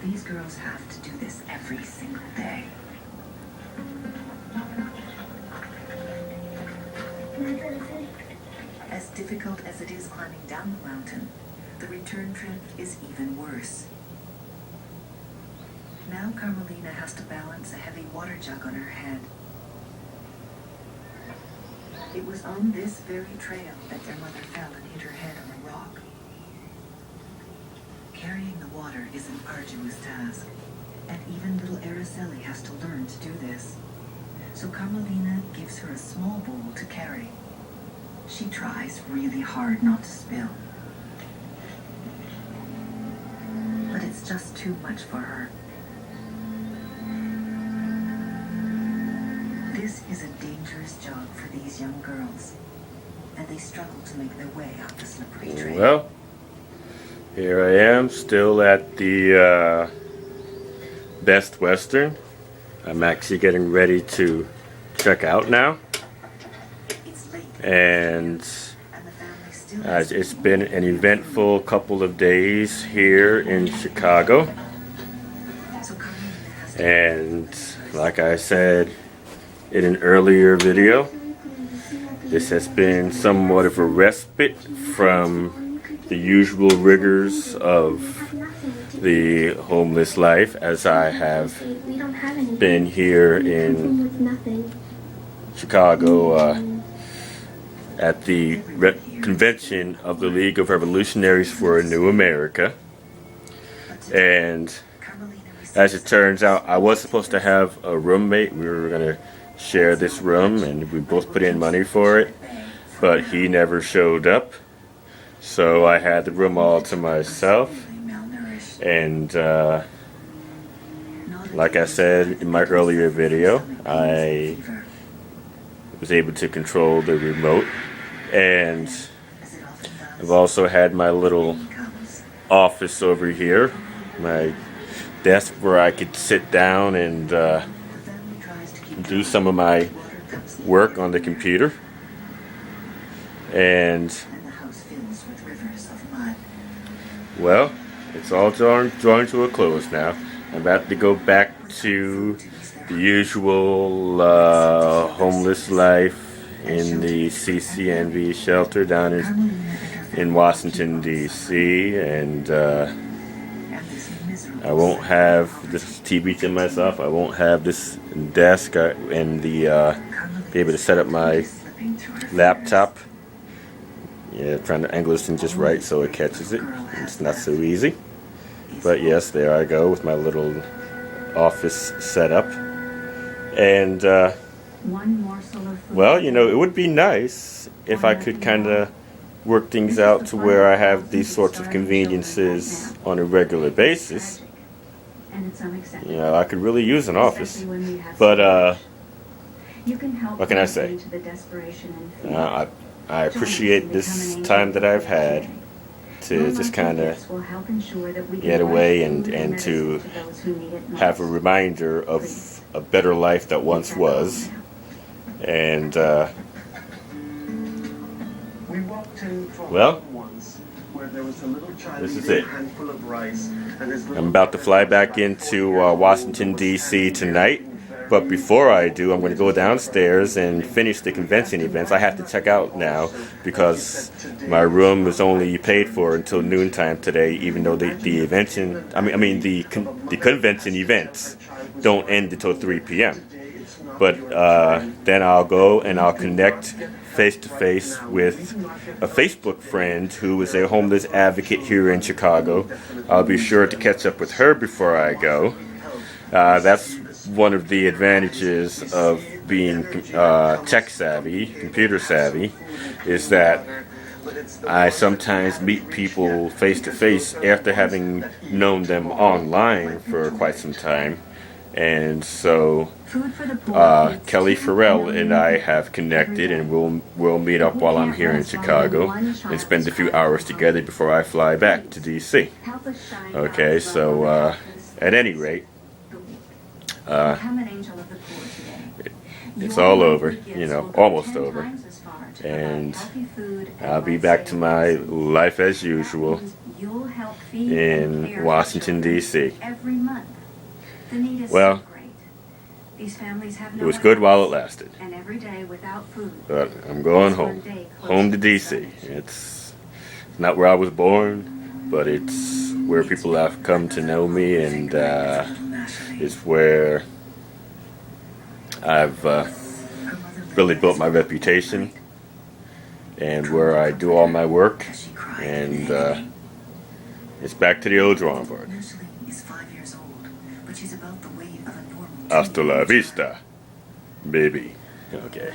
These girls have to do this every single day. As difficult as it is climbing down the mountain, the return trip is even worse. Now Carmelina has to balance a heavy water jug on her head. It was on this very trail that their mother fell and hit her head on a rock. Carrying the water is an arduous task, and even little Araceli has to learn to do this. So Carmelina gives her a small bowl to carry. She tries really hard not to spill. But it's just too much for her. This is a dangerous job for these young girls, and they struggle to make their way up the slippery trail. Well, here I am, still at the Best Western. I'm actually getting ready to check out now. And it's been an eventful couple of days here in Chicago. And like I said in an earlier video, this has been somewhat of a respite from the usual rigors of the homeless life, as I have been here in Chicago at the convention of the League of Revolutionaries for a New America. And as it turns out, I was supposed to have a roommate. We were going to share this room, and we both put in money for it, but he never showed up. So I had the room all to myself. And like I said in my earlier video, I was able to control the remote. And I've also had my little office over here, my desk where I could sit down and do some of my work on the computer. And well, it's all drawing to a close now. I'm about to go back to the usual homeless life in the CCNV shelter down in Washington, D.C. And I won't have this TV to myself. I won't have this desk and be able to set up my laptop. Yeah, trying to angle this thing just right so it catches it. It's not so easy. But yes, there I go with my little office setup. And well, you know, it would be nice if I could kind of work things out to where I have these sorts of conveniences on a regular basis. You know, I could really use an office. But what can I say? I appreciate this time that I've had to just kind of get away and to have a reminder of a better life that once was. And well, this is it. I'm about to fly back into Washington, D.C. tonight. But before I do, I'm going to go downstairs and finish the convention events. I have to check out now because my room is only paid for until noontime today, even though the convention events don't end until 3 p.m. But then I'll go and I'll connect face-to-face with a Facebook friend who is a homeless advocate here in Chicago. I'll be sure to catch up with her before I go. That's one of the advantages of being tech savvy, computer savvy, is that I sometimes meet people face to face after having known them online for quite some time. And so Kelly Farrell and I have connected, and we'll meet up while I'm here in Chicago and spend a few hours together before I fly back to DC. Okay, so at any rate, it's all over, you know, almost over, and I'll be back to my life as usual help feed and care in for Washington, children D.C. every month. The need is Well, so great. These families have it no was one good else, while it lasted. and every day without food. But I'm going is one home. day closer Home to the D.C. sun. It's not where I was born, but it's where people have come to know me, and it's where I've really built my reputation, and where I do all my work, and it's back to the old drawing board. Is 5 years old, but she's about the weight of a normal Hasta la teenager. vista, baby. Okay.